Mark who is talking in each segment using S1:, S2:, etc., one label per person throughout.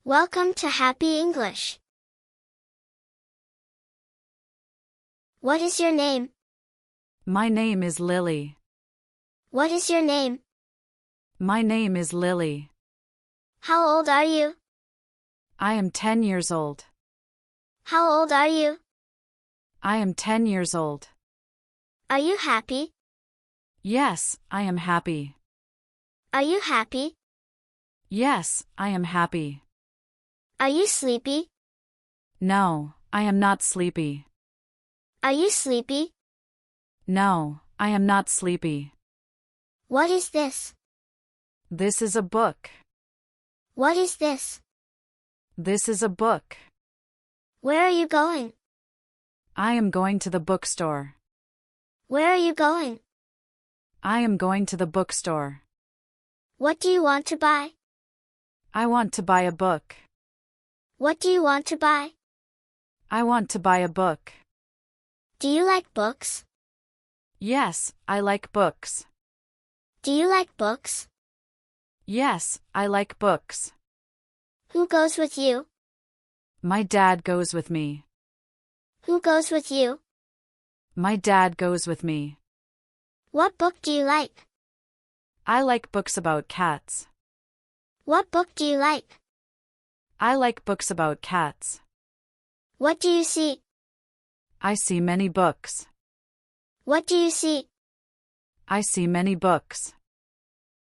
S1: Welcome to Happy English. What is your name?
S2: My name is Lily.
S1: What is your name?
S2: My name is Lily.
S1: How old are you?
S2: I am 10 years old.
S1: How old are you?
S2: I am 10 years old.
S1: Are you happy?
S2: Yes, I am happy.
S1: Are you happy?
S2: Yes, I am happy.
S1: Are you sleepy?
S2: No, I am not sleepy.
S1: Are you sleepy?
S2: No, I am not sleepy.
S1: What is this?
S2: This is a book.
S1: What is this?
S2: This is a book.
S1: Where are you going?
S2: I am going to the bookstore.
S1: Where are you going?
S2: I am going to the bookstore.
S1: What do you want to buy?
S2: I want to buy a book.
S1: What do you want to buy?
S2: I want to buy a book.
S1: Do you like books?
S2: Yes, I like books.
S1: Do you like books?
S2: Yes, I like books.
S1: Who goes with you?
S2: My dad goes with me.
S1: Who goes with you?
S2: My dad goes with me.
S1: What book do you like?
S2: I like books about cats.
S1: What book do you like?
S2: I like books about cats.
S1: What do you see?
S2: I see many books.
S1: What do you see?
S2: I see many books.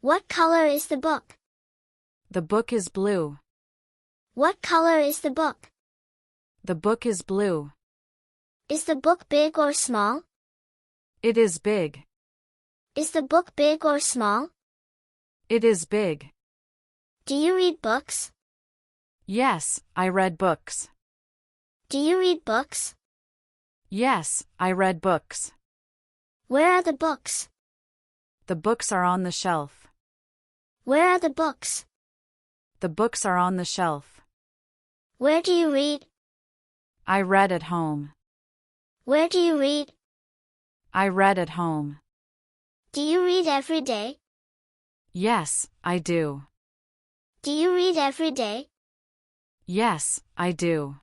S1: What color is the book?
S2: The book is blue.
S1: What color is the book?
S2: The book is blue.
S1: Is the book big or small?
S2: It is big.
S1: Is the book big or small?
S2: It is big.
S1: Do you read books?
S2: Yes, I read books.
S1: Do you read books?
S2: Yes, I read books.
S1: Where are the books?
S2: The books are on the shelf.
S1: Where are the books?
S2: The books are on the shelf.
S1: Where do you read?
S2: I read at home.
S1: Where do you read?
S2: I read at home.
S1: Do you read every day?
S2: Yes, I do.
S1: Do you read every day?
S2: Yes, I do.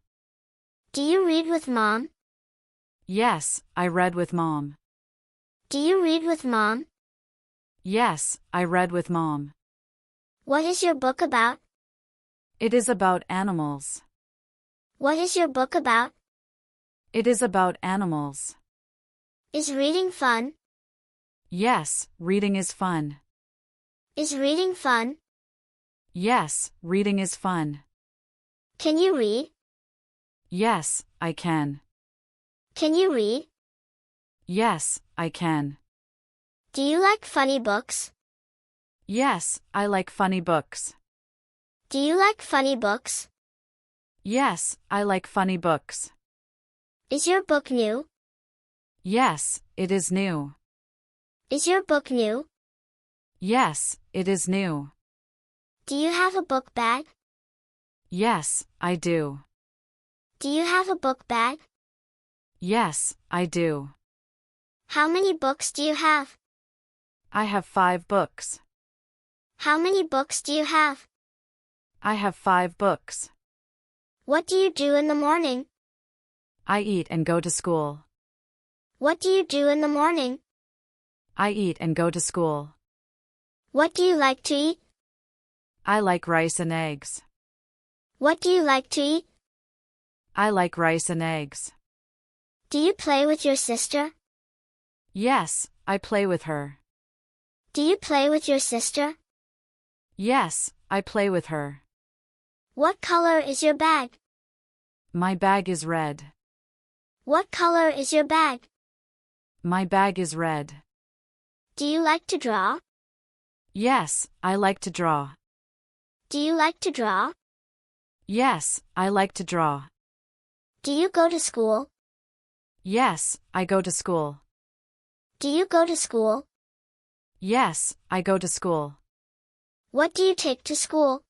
S1: Do you read with mom?
S2: Yes, I read with mom.
S1: Do you read with mom?
S2: Yes, I read with mom.
S1: What is your book about?
S2: It is about animals.
S1: What is your book about?
S2: It is about animals.
S1: Is reading fun?
S2: Yes, reading is fun.
S1: Is reading fun?
S2: Yes, reading is fun.
S1: Can you read?
S2: Yes, I can.
S1: Can you read?
S2: Yes, I can.
S1: Do you like funny books?
S2: Yes, I like funny books.
S1: Do you like funny books?
S2: Yes, I like funny books.
S1: Is your book new?
S2: Yes, it is new.
S1: Is your book new?
S2: Yes, it is new.
S1: Do you have a book bag?
S2: Yes, I do.
S1: Do you have a book bag?
S2: Yes, I do.
S1: How many books do you have?
S2: I have 5 books.
S1: How many books do you have?
S2: I have 5 books.
S1: What do you do in the morning?
S2: I eat and go to school.
S1: What do you do in the morning?
S2: I eat and go to school.
S1: What do you like to eat?
S2: I like rice and eggs.
S1: What do you like to eat?
S2: I like rice and eggs.
S1: Do you play with your sister?
S2: Yes, I play with her.
S1: Do you play with your sister?
S2: Yes, I play with her.
S1: What color is your bag?
S2: My bag is red.
S1: What color is your bag?
S2: My bag is red.
S1: Do you like to draw?
S2: Yes, I like to draw.
S1: Do you like to draw?
S2: Yes, I like to draw.
S1: Do you go to school?
S2: Yes, I go to school.
S1: Do you go to school?
S2: Yes, I go to school.
S1: What do you take to school?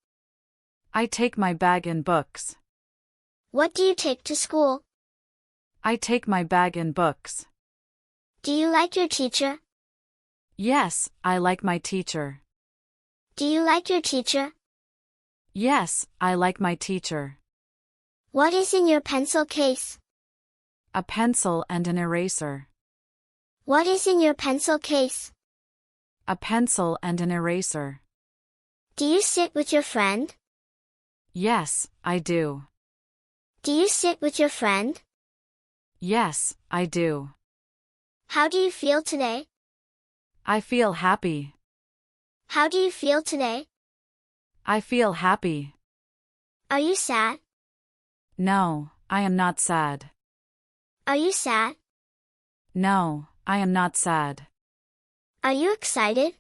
S2: I take my bag and books.
S1: What do you take to school?
S2: I take my bag and books.
S1: Do you like your teacher?
S2: Yes, I like my teacher.
S1: Do you like your teacher?
S2: Yes, I like my teacher.
S1: What is in your pencil case?
S2: A pencil and an eraser.
S1: What is in your pencil case?
S2: A pencil and an eraser.
S1: Do you sit with your friend?
S2: Yes, I do.
S1: Do you sit with your friend?
S2: Yes, I do.
S1: How do you feel today?
S2: I feel happy.
S1: How do you feel today?
S2: I feel happy.
S1: Are you sad?
S2: No, I am not sad.
S1: Are you sad?
S2: No, I am not sad.
S1: Are you excited?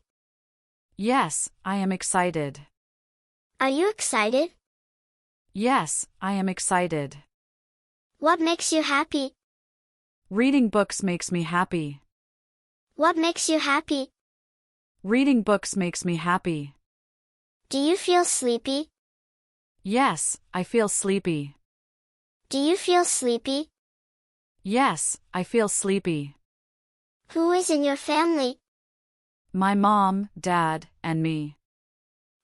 S2: Yes, I am excited.
S1: Are you excited?
S2: Yes, I am excited.
S1: What makes you happy?
S2: Reading books makes me happy.
S1: What makes you happy?
S2: Reading books makes me happy.
S1: Do you feel sleepy?
S2: Yes, I feel sleepy.
S1: Do you feel sleepy?
S2: Yes, I feel sleepy.
S1: Who is in your family?
S2: My mom, dad, and me.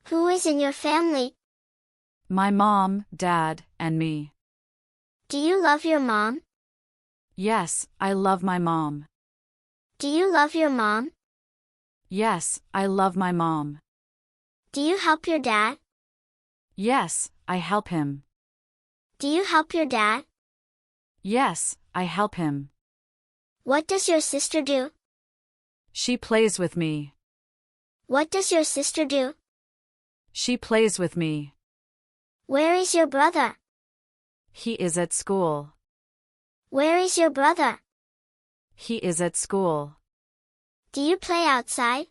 S1: Who is in your family?
S2: My mom, dad, and me.
S1: Do you love your mom?
S2: Yes, I love my mom.
S1: Do you love your mom?
S2: Yes, I love my mom.
S1: Do you help your dad?
S2: Yes, I help him.
S1: Do you help your dad?
S2: Yes, I help him.
S1: What does your sister do?
S2: She plays with me.
S1: What does your sister do?
S2: She plays with me.
S1: Where is your brother?
S2: He is at school.
S1: Where is your brother?
S2: He is at school.
S1: Do you play outside?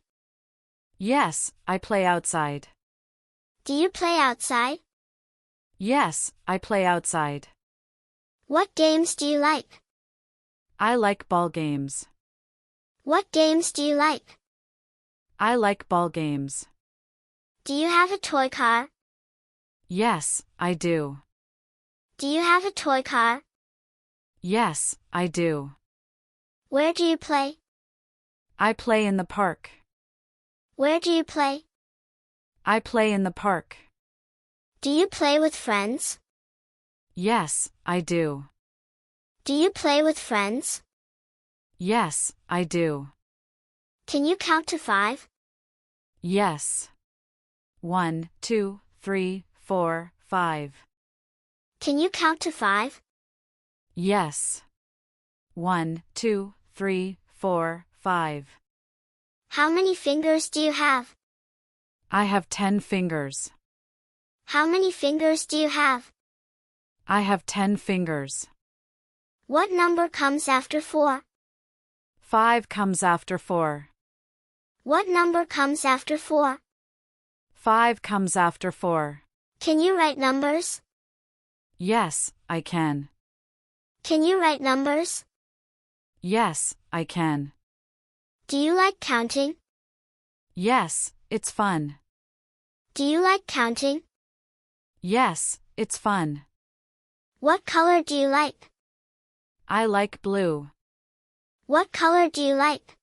S2: Yes, I play outside.
S1: Do you play outside?
S2: Yes, I play outside.
S1: What games do you like?
S2: I like ball games.
S1: What games do you like?
S2: I like ball games.
S1: Do you have a toy car?
S2: Yes, I do.
S1: Do you have a toy car?
S2: Yes, I do.
S1: Where do you play?
S2: I play in the park.
S1: Where do you play?
S2: I play in the park.
S1: Do you play with friends?
S2: Yes, I do.
S1: Do you play with friends?
S2: Yes, I do.
S1: Can you count to 5?
S2: Yes. 1, 2, 3, 4, 5.
S1: Can you count to 5?
S2: Yes. 1, 2, 3, 4, 5.
S1: How many fingers do you have?
S2: I have 10 fingers.
S1: How many fingers do you have?
S2: I have 10 fingers.
S1: What number comes after 4?
S2: 5 comes after 4.
S1: What number comes after 4?
S2: 5 comes after 4.
S1: Can you write numbers?
S2: Yes, I can.
S1: Can you write numbers?
S2: Yes, I can.
S1: Do you like counting?
S2: Yes, it's fun.
S1: Do you like counting?
S2: Yes, it's fun.
S1: What color do you like?
S2: I like blue.
S1: What color do you like?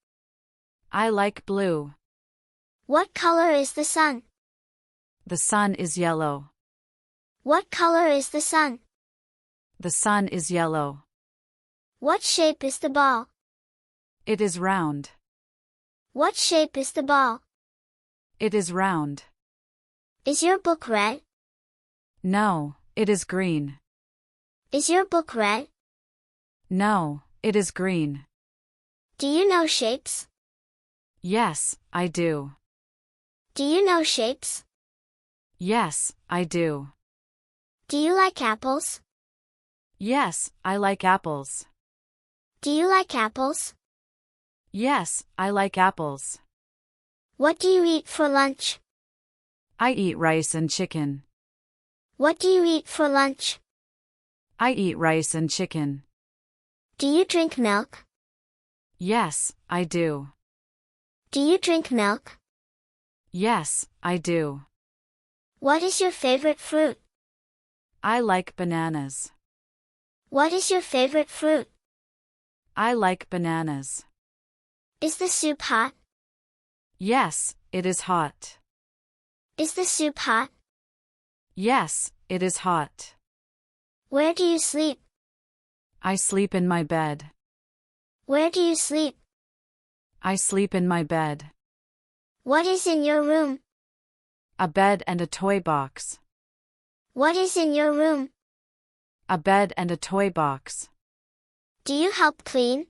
S2: I like blue.
S1: What color is the sun?
S2: The sun is yellow.
S1: What color is the sun?
S2: The sun is yellow.
S1: What shape is the ball?
S2: It is round.
S1: What shape is the ball?
S2: It is round.
S1: Is your book red?
S2: No, it is green.
S1: Is your book red?
S2: No, it is green.
S1: Do you know shapes?
S2: Yes, I do.
S1: Do you know shapes?
S2: Yes, I do.
S1: Do you like apples?
S2: Yes, I like apples.
S1: Do you like apples?
S2: Yes, I like apples.
S1: What do you eat for lunch?
S2: I eat rice and chicken.
S1: What do you eat for lunch?
S2: I eat rice and chicken.
S1: Do you drink milk?
S2: Yes, I do.
S1: Do you drink milk?
S2: Yes, I do.
S1: What is your favorite fruit?
S2: I like bananas.
S1: What is your favorite fruit?
S2: I like bananas.
S1: Is the soup hot?
S2: Yes, it is hot.
S1: Is the soup hot?
S2: Yes, it is hot.
S1: Where do you sleep?
S2: I sleep in my bed.
S1: Where do you sleep?
S2: I sleep in my bed.
S1: What is in your room?
S2: A bed and a toy box.
S1: What is in your room?
S2: A bed and a toy box.
S1: Do you help clean?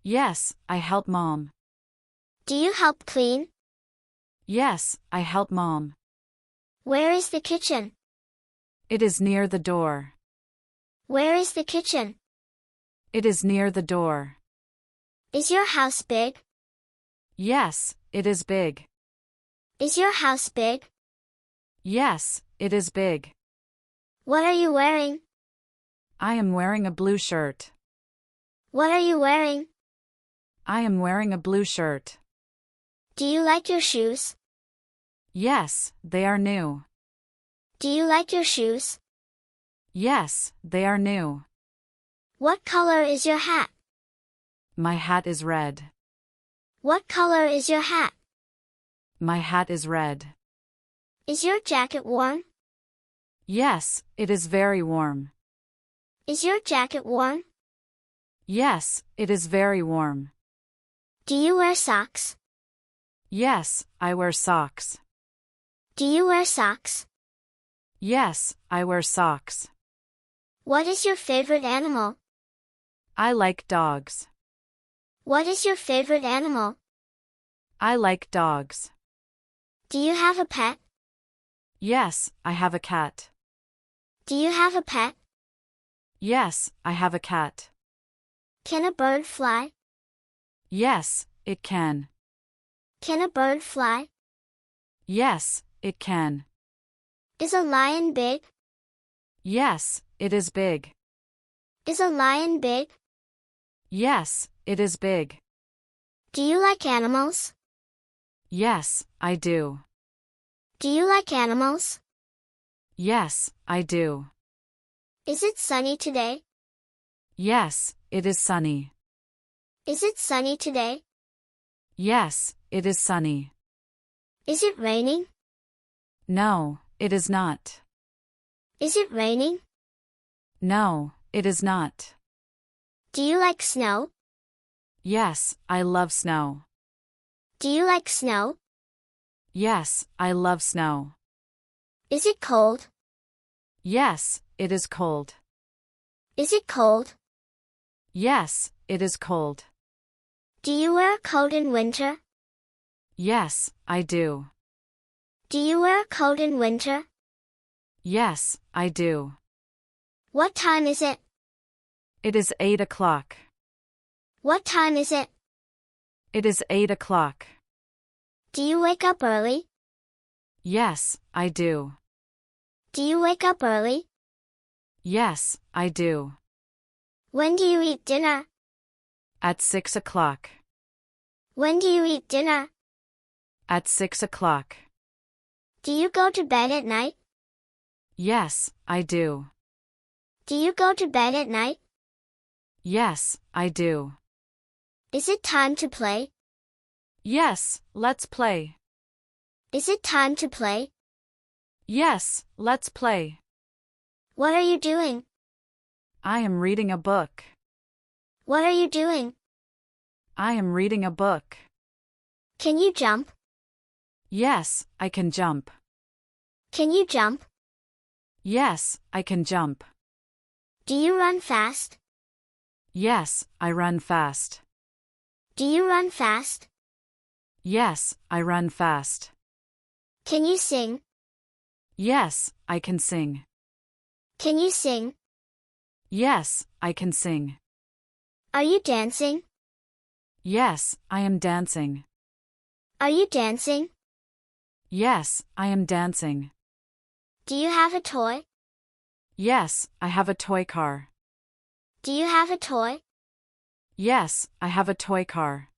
S2: Yes, I help Mom.
S1: Do you help clean?
S2: Yes, I help Mom.
S1: Where is the kitchen?
S2: It is near the door.
S1: Where is the kitchen?
S2: It is near the door.
S1: Is your house big?
S2: Yes, it is big.
S1: Is your house big?
S2: Yes, it is big.
S1: What are you wearing?
S2: I am wearing a blue shirt.
S1: What are you wearing?
S2: I am wearing a blue shirt.
S1: Do you like your shoes?
S2: Yes, they are new.
S1: Do you like your shoes?
S2: Yes, they are new.
S1: What color is your hat?
S2: My hat is red.
S1: What color is your hat?
S2: My hat is red.
S1: Is your jacket warm?
S2: Yes, it is very warm.
S1: Is your jacket warm?
S2: Yes, it is very warm.
S1: Do you wear socks?
S2: Yes, I wear socks.
S1: Do you wear socks?
S2: Yes, I wear socks.
S1: What is your favorite animal?
S2: I like dogs.
S1: What is your favorite animal?
S2: I like dogs.
S1: Do you have a pet?
S2: Yes, I have a cat.
S1: Do you have a pet?
S2: Yes, I have a cat.
S1: Can a bird fly?
S2: Yes, it can.
S1: Can a bird fly?
S2: Yes, it can.
S1: Is a lion big?
S2: Yes, it is big.
S1: Is a lion big?
S2: Yes, it is big.
S1: Do you like animals?
S2: Yes, I do.
S1: Do you like animals?
S2: Yes, I do.
S1: Is it sunny today?
S2: Yes, it is sunny.
S1: Is it sunny today?
S2: Yes, it is sunny.
S1: Is it raining?
S2: No, it is not.
S1: Is it raining?
S2: No, it is not.
S1: Do you like snow?
S2: Yes, I love snow.
S1: Do you like snow?
S2: Yes, I love snow.
S1: Is it cold?
S2: Yes, it is cold.
S1: Is it cold?
S2: Yes, it is cold.
S1: Do you wear a coat in winter?
S2: Yes, I do.
S1: Do you wear a coat in winter?
S2: Yes, I do.
S1: What time is it?
S2: It is 8 o'clock.
S1: What time is it?
S2: It is 8 o'clock.
S1: Do you wake up early?
S2: Yes, I do.
S1: Do you wake up early?
S2: Yes, I do.
S1: When do you eat dinner?
S2: At 6 o'clock.
S1: When do you eat dinner?
S2: At 6 o'clock.
S1: Do you go to bed at night?
S2: Yes, I do.
S1: Do you go to bed at night?
S2: Yes, I do.
S1: Is it time to play?
S2: Yes, let's play.
S1: Is it time to play?
S2: Yes, let's play.
S1: What are you doing?
S2: I am reading a book.
S1: What are you doing?
S2: I am reading a book.
S1: Can you jump?
S2: Yes, I can jump.
S1: Can you jump?
S2: Yes, I can jump.
S1: Do you run fast?
S2: Yes, I run fast.
S1: Do you run fast?
S2: Yes, I run fast.
S1: Can you sing?
S2: Yes, I can sing.
S1: Can you sing?
S2: Yes, I can sing.
S1: Are you dancing?
S2: Yes, I am dancing.
S1: Are you dancing?
S2: Yes, I am dancing.
S1: Do you have a toy?
S2: Yes, I have a toy car.
S1: Do you have a toy?
S2: Yes, I have a toy car.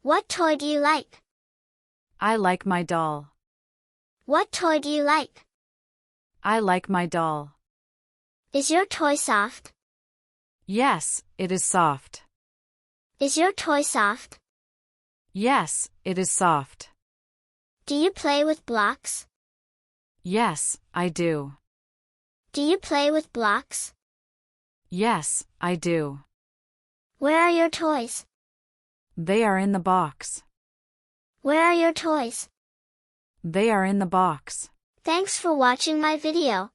S1: What toy do you like?
S2: I like my doll.
S1: What toy do you like?
S2: I like my doll.
S1: Is your toy soft?
S2: Yes, it is soft.
S1: Is your toy soft?
S2: Yes, it is soft.
S1: Do you play with blocks?
S2: Yes, I do.
S1: Do you play with blocks?
S2: Yes, I do.
S1: Where are your toys?
S2: They are in the box.
S1: Where are your toys?
S2: They are in the box.
S1: Thanks for watching my video.